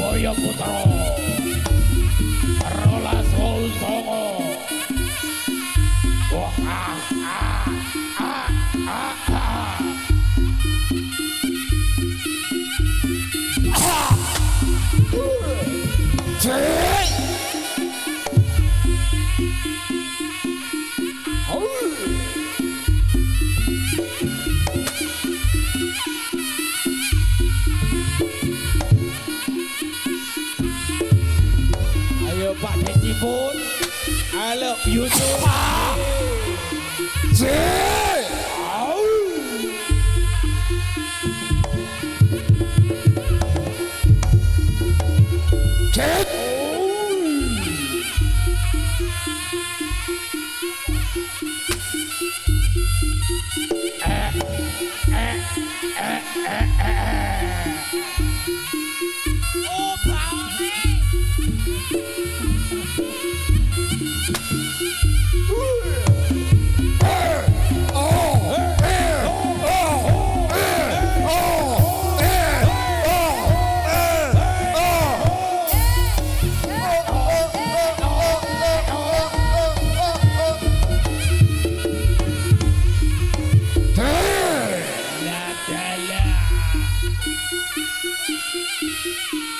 Boyo Putra Rolas Songo Wah Pak Desi pun I love you too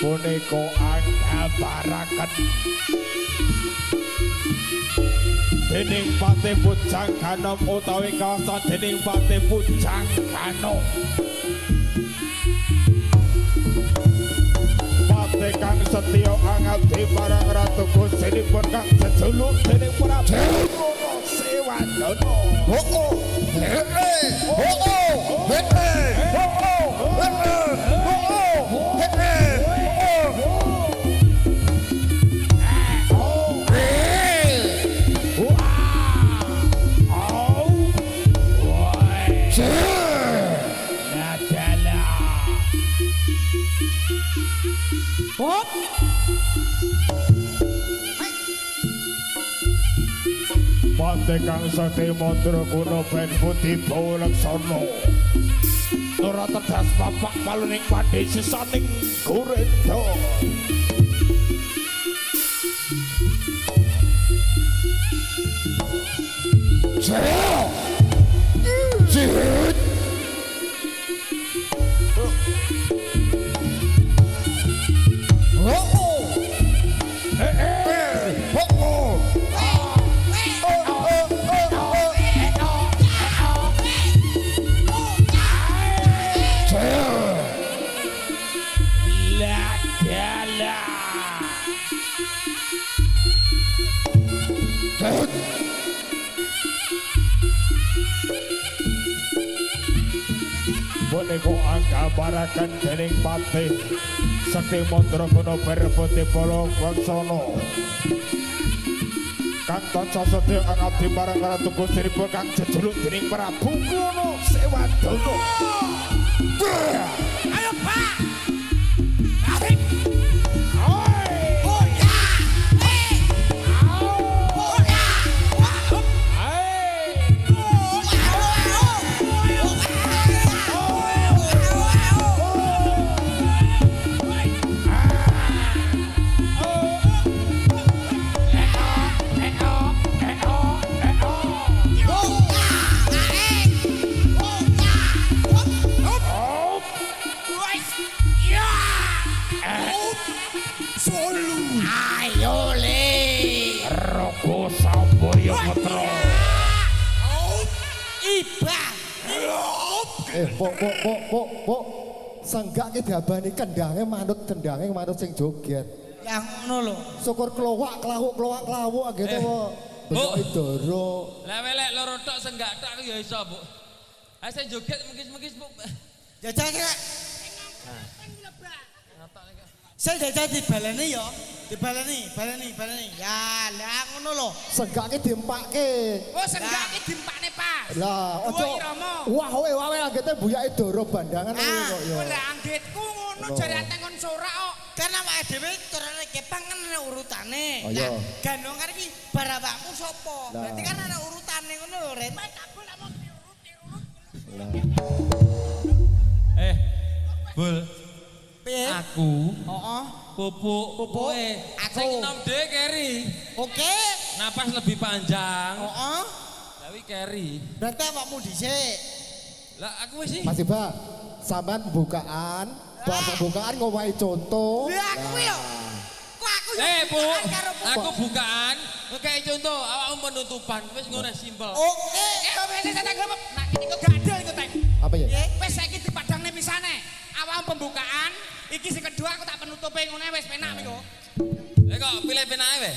Boneko angabaraken dening Pate Pucang Ganom utawi kasa dening Pate Pucang Ganom Pate kang setya angabdi marang Ratu Gusinipun kang jejuluk dening Prabu Sewandana Pate kang sakti mantra guna ben putih bawalaksana ora tedas bapak paluning pandhe sisaning Gurenda Boneko angabaraken dening Pate Sakti mantra guna berputih bawalaksana kang tansah setya angabdi marang Ratu Gusinipun kang jejuluk dening Prabu Sewandana. Ayo Pak. Ayo le Rogo Samboyo Putra Ibah Pok senggak ki diabani kendhange manut sing joget yang ngono lho syukur kelowak kelawuk gitu kok bentuk idoro lah welek loro tok senggak tok ya iso Bu ha sing joget mengkis-mengkis Bu jajal kek saya jajal dibaleni yo dibaleni ya lah ngono lho senggak ki diempake oh senggak ki diempakne pas lah ojo wah wae anggete buyake doro bandangan kok yo ora anggitku ngono jare atengon sorak kok kan awake dhewe carane kepang kan ana urutane lah gandong kan iki bar awakmu sapa berarti kan ana urutane ngono lho Ren kabul lak mau diurut Bul Piye? Aku. Heeh. Pupuk. Pupuk. Aku. Sing nom D carry. Oke. Napas lebih panjang. Heeh. Tapi carry. Berarti awakmu dhisik. Lah aku wis sih. Mas Iba, sampean pembukaan, bar pembukaan ngowahi contoh. Lah aku yo. Kok aku yo. Bu, karo pupuk. aku bukaan. Kayak contoh, awakmu penutupan. Wis ngono simpel. Oke. Wis tak grepep. Nah iki kok gadel iku teng. Apa ya? Wis saiki dipadangne pisane. Awam pembukaan, iki sing kedua aku tak penutupe ngene wis penak iku. Lah kok pilih penake weh?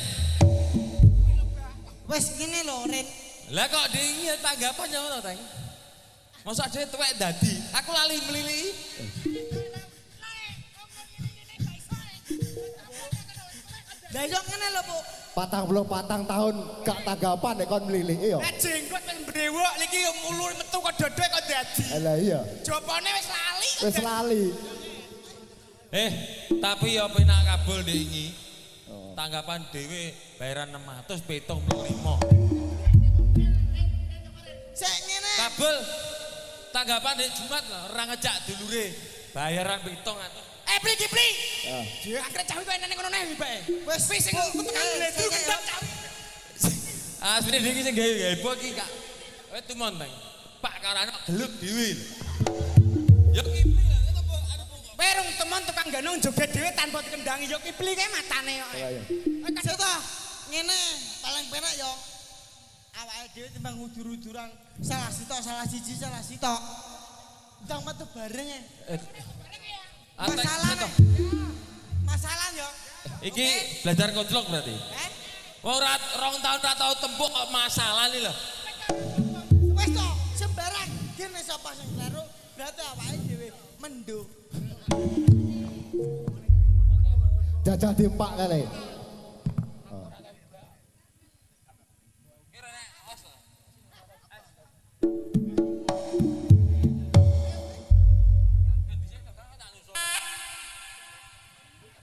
Wis ngene lho, Rin. Lah kok dingin tanggapan yo ngono, Teng. Masa dhewe tuwek dadi, aku lali melili. Lah yo ngene lho, Bu. 44 tahun gak tanggapan nek kon mlilih yo. Nek jenggot wis brewok iki yo mulu metu kok dodok kok dadi. Lah iya, Jopone wis lali. wis lali. Tapi yo penak kabul dingi. Tanggapan dhewe bayaran 675. Sik ngene. Kabul tanggapan di Jumat lho, ora ngejak dulure bayaran 700. Pli. Ah. Dia akhirnya cawi bae nang ngono neh bae. Wis Wis sing aku tekan ledru kendang cawi. Asline iki sing gawe heboh iki Kak. Kowe tumon Teng. Pak karo anak gelut dhewe. Yo kipli lah, itu Perung temen tukang ganung joget dhewe tanpa dikendangi yo kipli kae matane kok. Iya, iya. Sik to. Ngene paling penak yo. Awake dhewe timbang udur-uduran salah sitok. Ndang metu bareng e. Masalah yo. Iki belajar koclok berarti. Eh? Ora 2 tahun ora tau tembuk kok masalah nih lho. Wis to, sembarang gene sapa sing kleru berarti awake dhewe mendo. Jajah dimpak kali. Oh.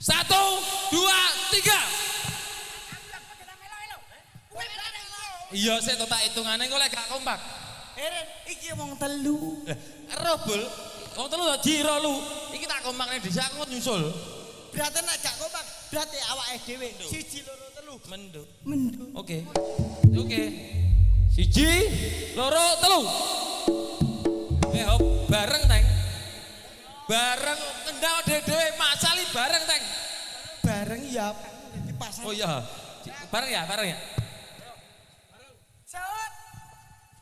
Satu, dua, tiga. Iya, saya tak hitungannya kok lek gak kompak. Eren, iki wong telu. Robul, wong telu lho jiro lu. Iki tak kompakne dhisik aku nyusul. Berarti nek gak kompak, berarti awake dhewe 1 2 3. Mendo. Mendo. Oke. 1 2 3. Hop, bareng Teng. Bareng kendang dhewe masali bareng Teng. Bareng ya di pasar. Oh iya. Bareng ya.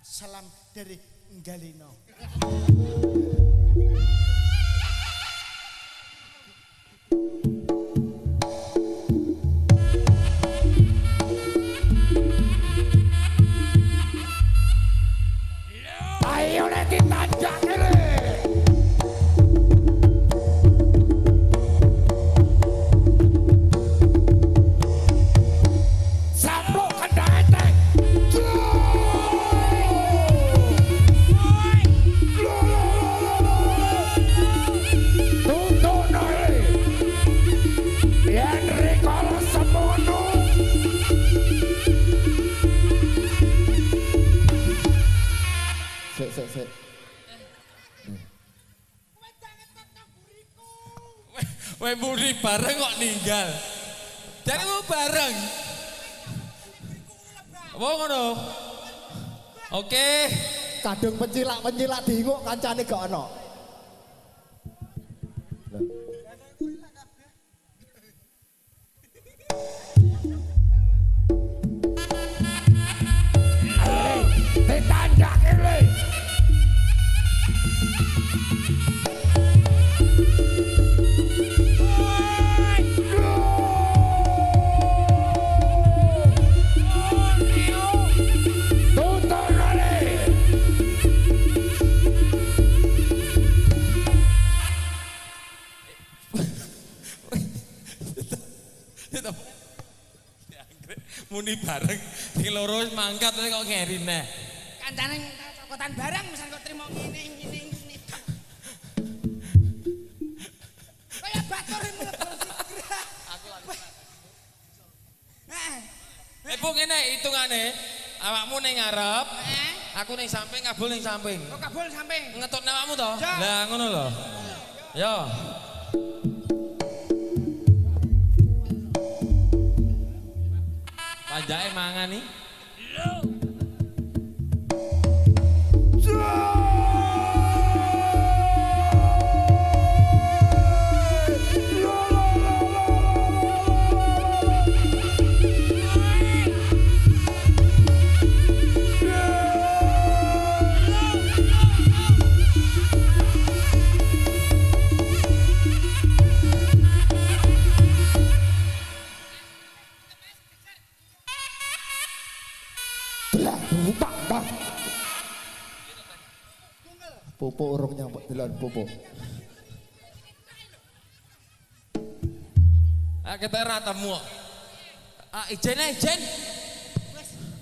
Salam dari Galino. Ayo nek ditanjak kene. Sampuk kendang Teng. Sik. Weh muri bareng kok ninggal. Jadi mau bareng. Apa ngono? Oke. Kadung pencilak diinguk kancane gak ono. Ditanjak kene. Muni bareng, sing loro wis mangkat kok ngeri neh. Kancane cokotan barang misal kok trimo ngene. Kaya batur mlebu sigra. Aku lagi. Bu ngene hitungane. Awakmu ning ngarep, aku ning samping, kabul ning samping. Kok kabul samping. Ngetutne awakmu to? Ya. Lah ngono lho. Yo. Anjake mangan nih. Pupuk urung nyampe dilan pupuk. Kita ratamu. Ijen.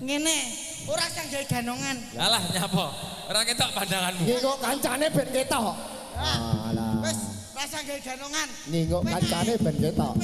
Ngene, ora sang gawe ganongan. Alah nyapa? Ora ketok pandanganmu. Ngingok kancane ben ketok. Alah. Wis, ora sang gawe ganongan. Ngingok kancane ben ketok.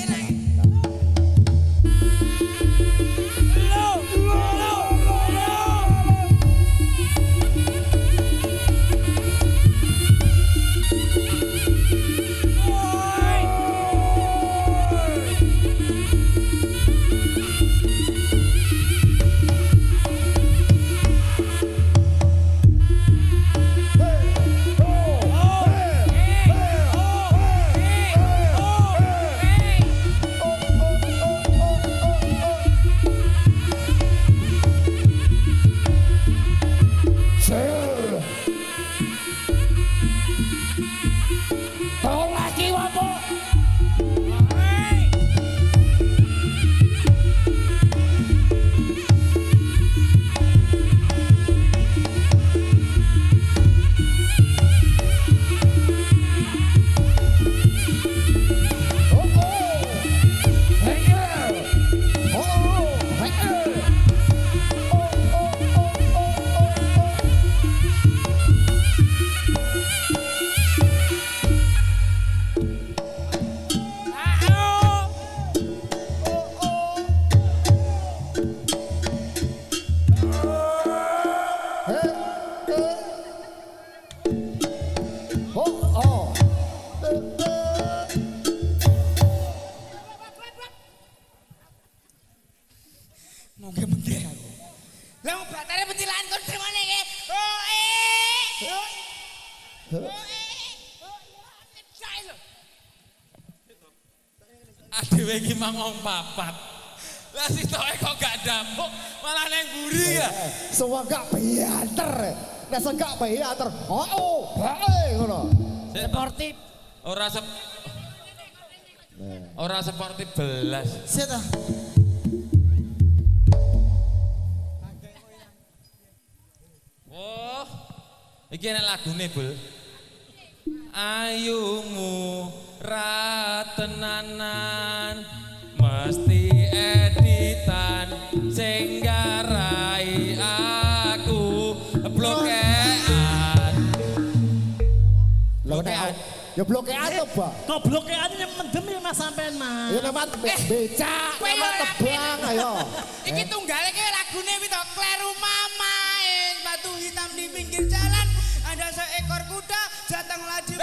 Adewe iki mangong papat. Lah sitoke kok gak dapuk, malah neng buri ya. Semua gak bianter. Nek gak bianter. Oh, bae ngono. Sportif. Ora sportif belas. Sik ta. Oh. Iki enak lagune, Bul. Ayumu ratenanan mesti editan sing garai aku blokean. Blokean. Ya blokean to, Pak. Kok blokean yang mendem ya Mas sampean, Mas. Ya nama becak, nama tebang ayo. Iki tunggale ki lagune kuwi to, Kleru Mamae, batu hitam di pinggir jalan, ada seekor kuda jatuh laju.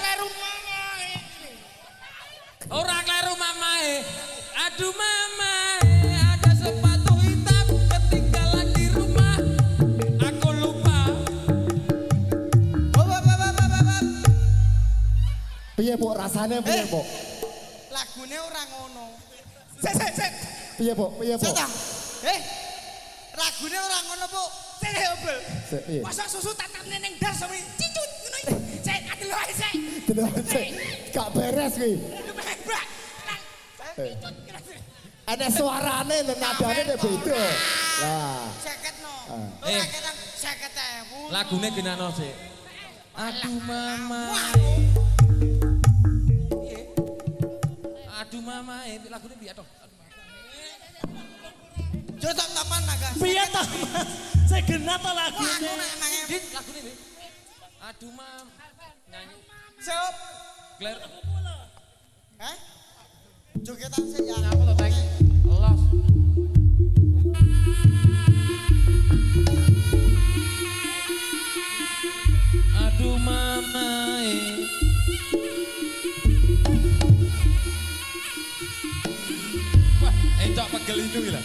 Kleru Mamae. Ora kleru mamae. Aduh mamae, ada sepatu hitam ketinggalan di rumah. Aku lupa. Piye, Bu? Rasane piye, Bu? Lagune ora ngono. Sik. Piye, Bu? Piye, Bu? Sik ta. Lagune ora ngono, Bu. Sik obel. Sik, piye? Masa susu tatamne ning dar sampe cicut ngono iki. Sik adil wae sik. Delok sik. Gak beres kuwi. Ada suarane dan nadane nek beda. Lah. 50 no. Ora ketang 50.000. Lagune genano sik. Aduh mamae. Piye? Aduh mamae, lagune piye to? Jotok tapan naga. Piye ta, Mas? Saya genah ta lagune. Dit lagune iki. Aduh mam. Nyanyi. Siap. Claire. Hah? Jogetan sik ya. Apa to, Teng? Los. Aduh mamae. Wah, encok pegel itu lah.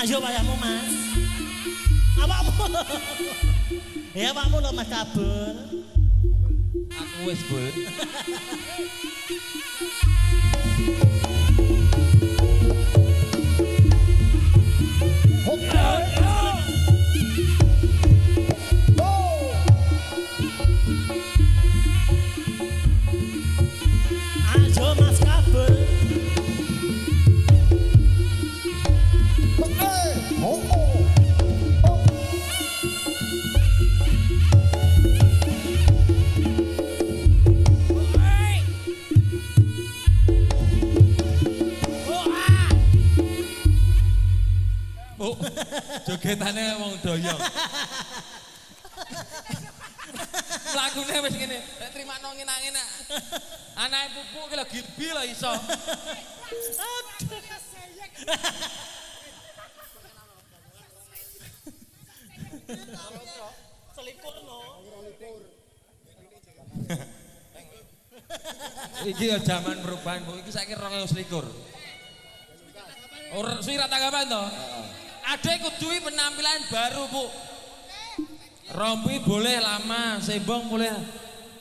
Ayo wayahmu mas. Awakmu. Ya awakmu lho mas kabel. Aku wis bul. Ayo mas kabel. Oh, jogetane wong doyong. Lagune wis ngene, nek trimakno ngene-ngene. Anake pupuk ki lagi bi lho iso. Selingkuh no. Iki ya zaman perubahan, Bu. Iki saiki 2021. Ora suwi ra tanggapan to? Ada kudu penampilan baru, Bu. Rompi boleh lama, sembong boleh.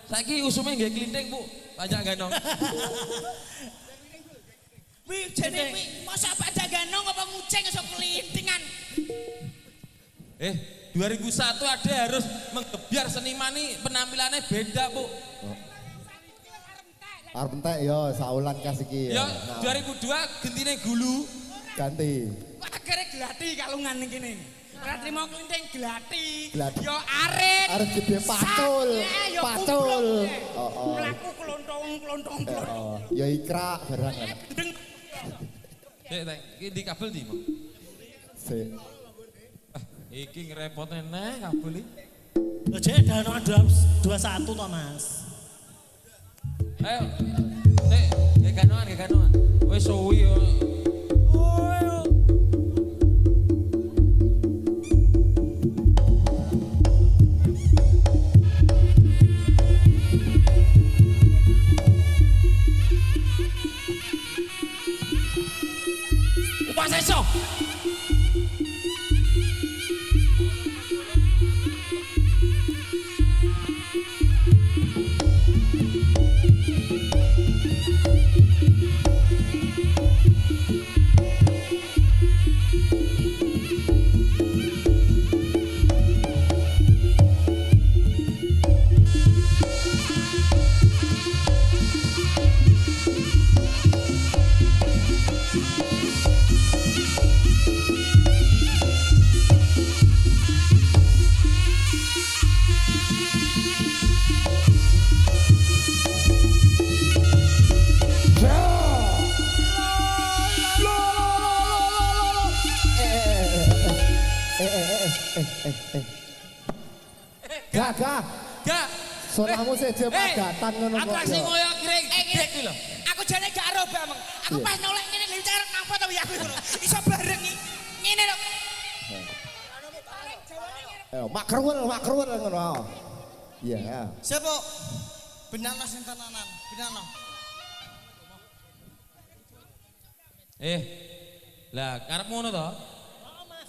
Saiki usume nggih klinting, Bu. Banyak ganong. Wih, jane wih, masa pada ganong apa nguceng iso kelintingan. 2001 ada harus menggebiar seniman nih penampilannya beda, Bu. Arep entek ya saulan kas iki Ya 2002 gentine gulu. Ganti. Kok akhirnya gelati kalungan ning kene. Ora trimo klinting gelati. Glati. Ya arit. Arep gede pacul. Pacul. Heeh. Mlaku klontong. Ya ikra barang kan. Gendeng. Sik, iki di kabel di, Mang. Sik. Iki ngerepotin neh kabel iki. Lho jek dano 21 to mas. Ayo. Sik, nggih ganoan. Wis suwi yo. Upah iso. Gak. Gak. Suaramu saja padatan ngono kok. Atraksi ya. ngoyo kring gede kuwi lho. Aku jane gak ero Bang. Aku pas nolek ngene lho cara napa to ya aku ngono. Iso bareng ngene lho. Mak keruwen ngono. Iya. Siapa? Benakno sing tenanan, benakno. Lah karepmu ngono to?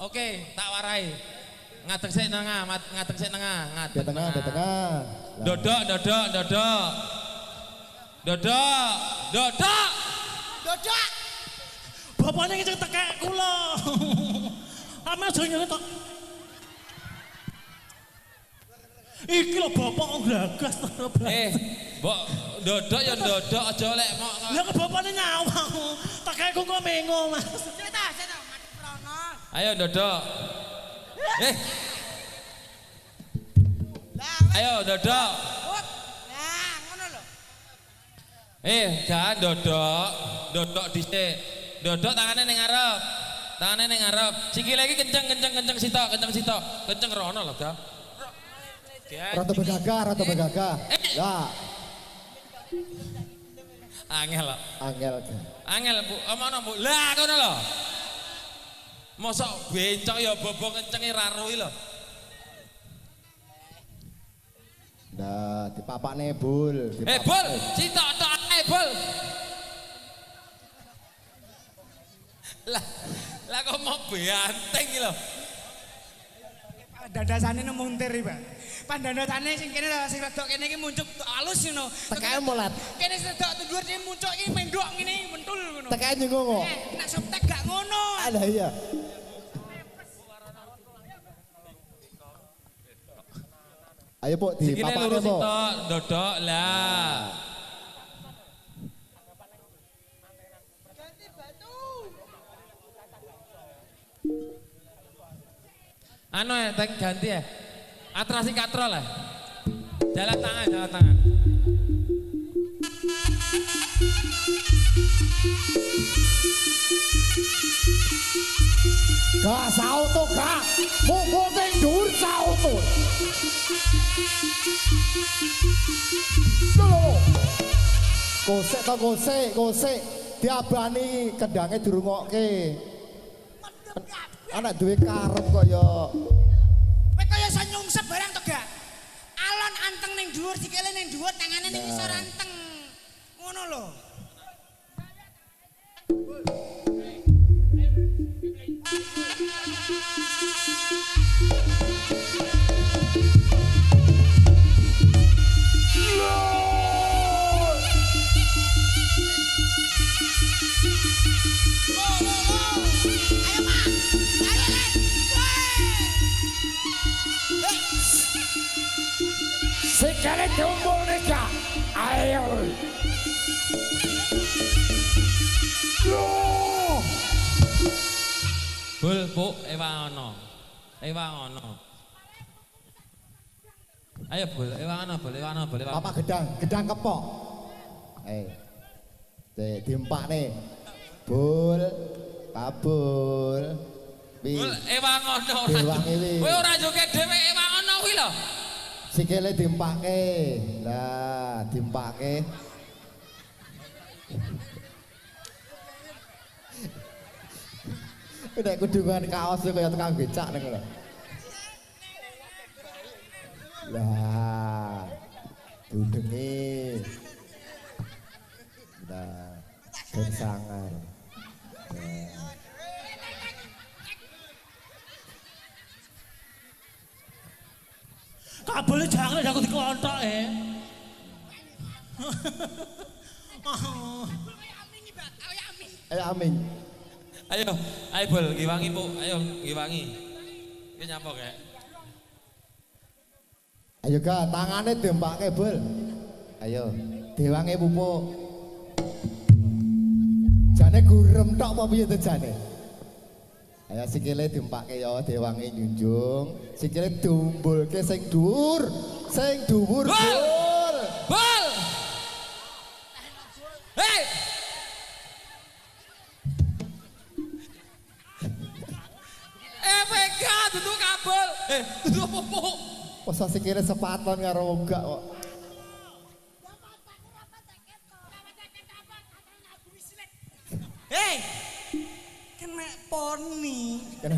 Oke, tak warai. Ngadeg sik nengah, Di tengah. Dodok. Dodok. Bapaknya ngecek tekek kula. Ame aja ngene tok. Iki lho bapak kok gagas to. Mbok dodok ya dodok aja lek mok. Lah kok bapaknya nyawang. Tekekku kok mengo, Mas. Cerita, mati prono. Ayo dodok. Ayo dodok. Nah, ngono lho. Jangan dodok dhisik. Dodok tangane ning ngarep. Sikile iki kenceng sitok. Kenceng rono lho, Ga. Ratu begagah. Ya, Angel lho. angel. Bu, omono Bu. Lah ngono lho. Mosok bencok ya bobo kencenge ra ruwi lho. Nah, dipapakne Bul. Bul, sitok tok Bul. Lah kok mau banteng iki lho. Dandasane nemuntir iki, Pak. Pandandasane sing kene sing redok kene iki muncul halus ngono. Tekae molat. Kene sing redok dhuwur iki muncul iki mendok ngene mentul ngono. Tekae nyengong kok. Nek soptek gak ngono. Ada iya. Ayo Pok di Sikile papane lurus Pok. tok, dodok lah. Anu ya, ganti ya. Atrasi katrol lah. Jalan tangan, jalan tangan. Gak sauto gak. Monggo sing dhuwur sauto. Lho. Gosek to gosek. Diabani kendange dirungokke. Anak duwe karep kok ya. Kowe kaya iso nyungsep barang to gak? Alon anteng ning dhuwur, sikile ning dhuwur, tangane ning isor anteng. Ngono lho. Sikile tumbul nika. Ayo. Bul, Bu, ewang ono. Ayo Bul, ewang ono. Bapak gedang kepok. Diempak nih. Bul, kabul. Bul, ewang ono. Ewang ini. Kowe ora joget dhewe ewang ono kuwi lho. Sikile diempake. Lah, diempake. Nek kudungan kaos kaya tukang becak ning lho. Lah. Dudenge. Lah. Ben sangar. Kabelnya jangan aku dikelontok Ayo amin. Ayo Bul, giwangi Bu, ayo giwangi. Ki nyapa kek? Ayo ga tangane diempake Bul. Ayo, dewange pupuk. Jane gurem tok apa piye to jane? Ayo sikile diempake ya dewange njunjung. Sikile dumbulke sing dhuwur. Bul. Bul! Hei! PK duduk kabel. Duduk pupuk. Masa sikile sepaton karo enggak kok. Hei. Kena poni. Kena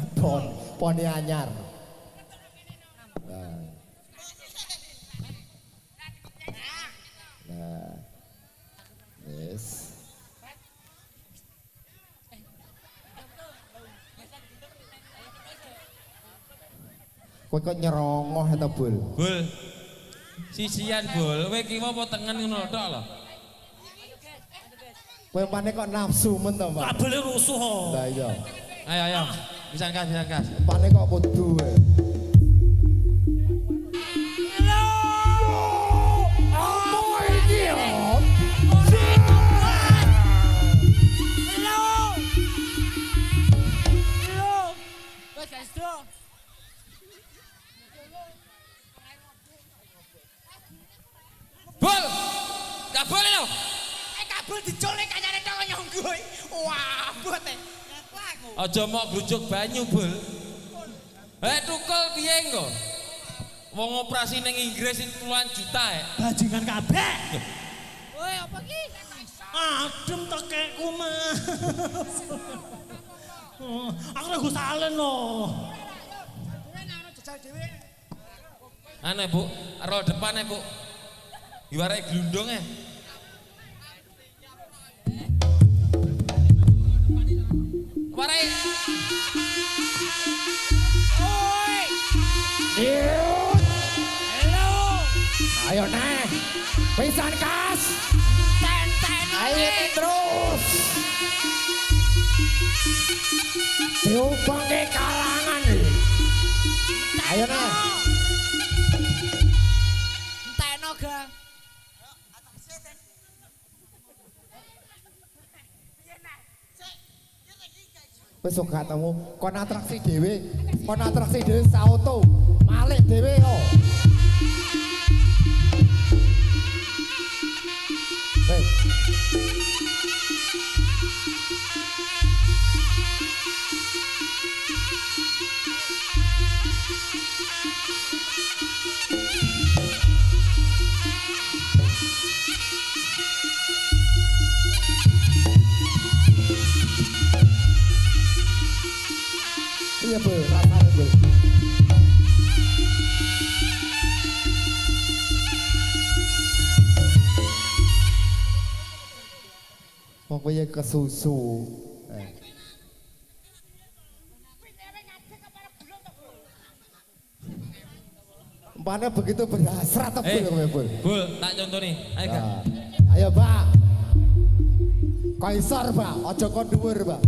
poni anyar. Nah. Yes. Kowe kok nyerongoh ta, Bul? Bul. Sisian Bul, kowe kiwa apa tengen ngono tok lho. Kowe pane kok nafsu men to, Pak? kabelnya rusuh Lah iya. Ayo. Pisan kas. Pane kok kudu. Apa iki ya? Bul. Gak boleh lho. Kabel dicolek kanyane tok nyonggo. Wah, bote. Ngaku aku. Aja mok grujuk banyu, Bul. Tukul piye engko? Wong operasi ning Inggris sing puluhan juta bajingan kabeh Woi, apa ki? adem tekekku mah aku nek salen loh Dhewe nang jejal dhewe. Anu Bu, rol depan Bu. Iware glundung Warai. Oi. Yut. Halo. Ayo neh. Pisan kas. Ten-ten. Ayo terus. Diubang ke kalangan. Ayo neh. Entekno ga. Wis gak temu kon atraksi dhewe. Kon atraksi dhewe sauto. Malik dhewe yo. Hei. Iya bel, rasanya bel. Pokoknya ke susu. Mana begitu berhasrat tebel kowe bel. Bul, tak contoh nih. Ayo Kak. Nah, ayo Pak. Kaisar Pak, ojo kon dhuwur Pak.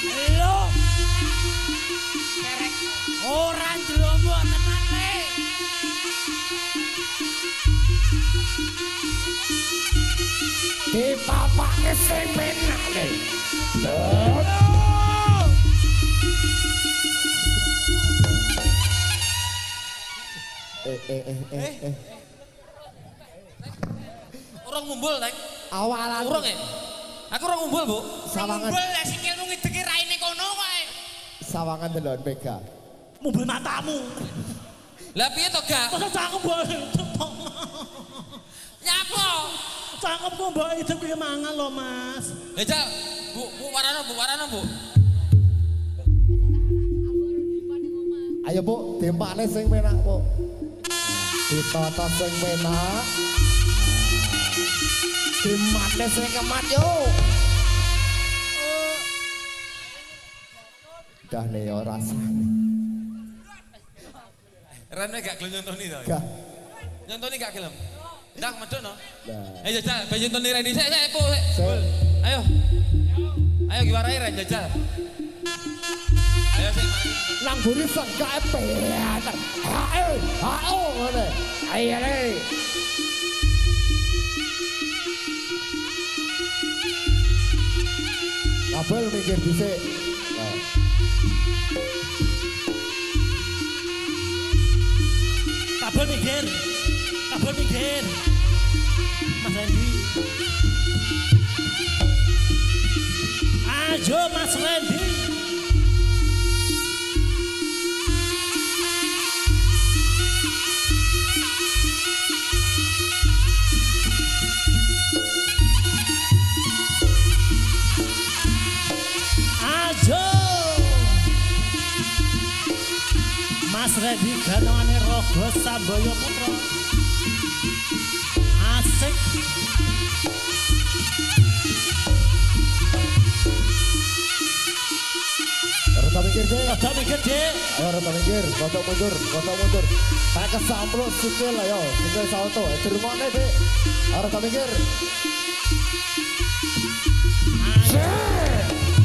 Halo. Kerek. Ora njlomo tenan le. Di papak sing penak nih. Orang ngumpul, Neng. Awalan Urung ya? Aku orang ngumpul, Bu. sawangan Bel lah sikilmu ngideki raine kono kae. sawangan delon Mega. Mobil matamu. Lah piye to, Gak? Masa cakep boleh. Nyapa? Cakep kok mbak itu kayak mangan loh mas. Lah, Jal. Bu warana, Bu. Ayo Bu, tempakne sing penak Bu. Ditata sing penak. Dimatne sing kemat yo. Dah nih yo rasane. Rene gak gelem nyontoni to. Gak. Nyontoni gak gelem. Ndak medono. Nah. Ayo jajal, ben nyontoni Rene sik, Bu. Sik. Ayo. Ayo giwarai Ren jajal. Ayo sik mari. Nang buri sengkake penak. Hae, ngene. Ayo le. Kabel minggir dhisik. Nah. Kabel minggir. Mas Randy. Ayo Mas Randy. Ayo. Mas Randy garwane Rogo Samboyo Putra. Asik. Rata minggir deh. Rada mikir dek. Ayo rata minggir, kotok mundur. Tak kesampluk sikil ayo, sikil salto. Dirungokne Dik. Ayo rata minggir.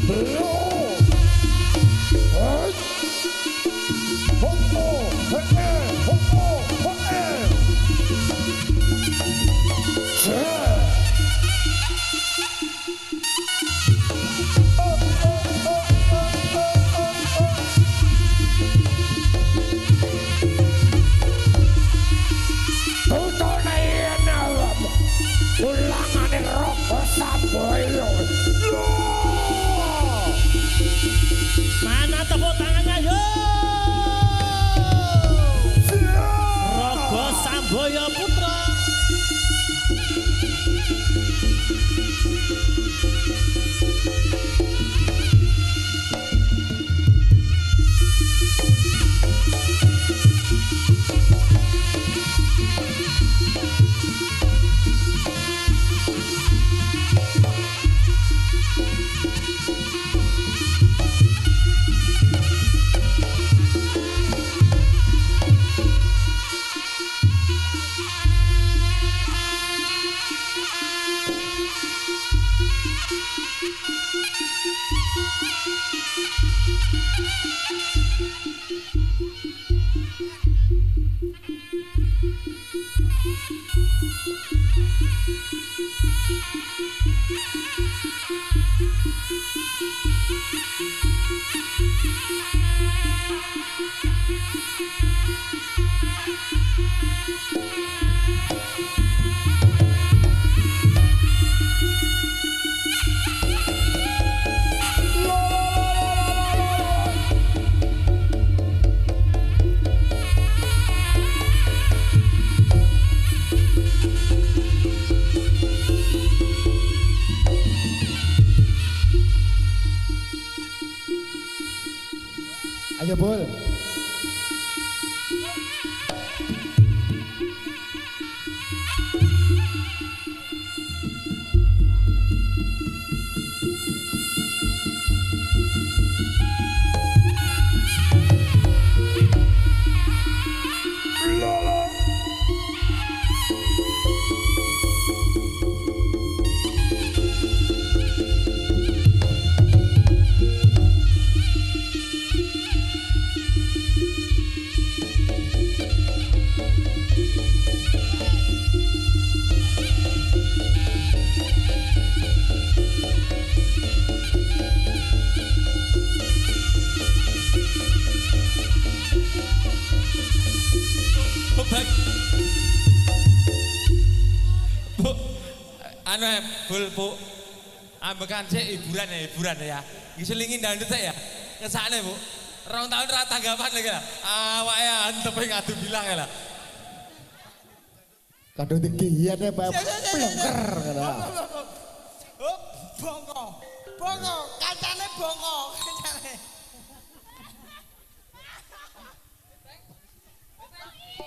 Belum. Hopo. Ulangane Rogo Samboyo. Mana tepuk tangannya yo. Rogo Samboyo Putra. Ayo Bol. Bu, anu Bul, Bu. Ambekan sih hiburan ya. Giselingin dangdut saya ya. Kesana Bu. Rong tahun ra tanggapan lagi lah. Awake antep ngadu bilang ya lah. Kadang tinggian ya Pak. Plengker kata. Oh, bongko. Bongko, kancane bongko. Kancane.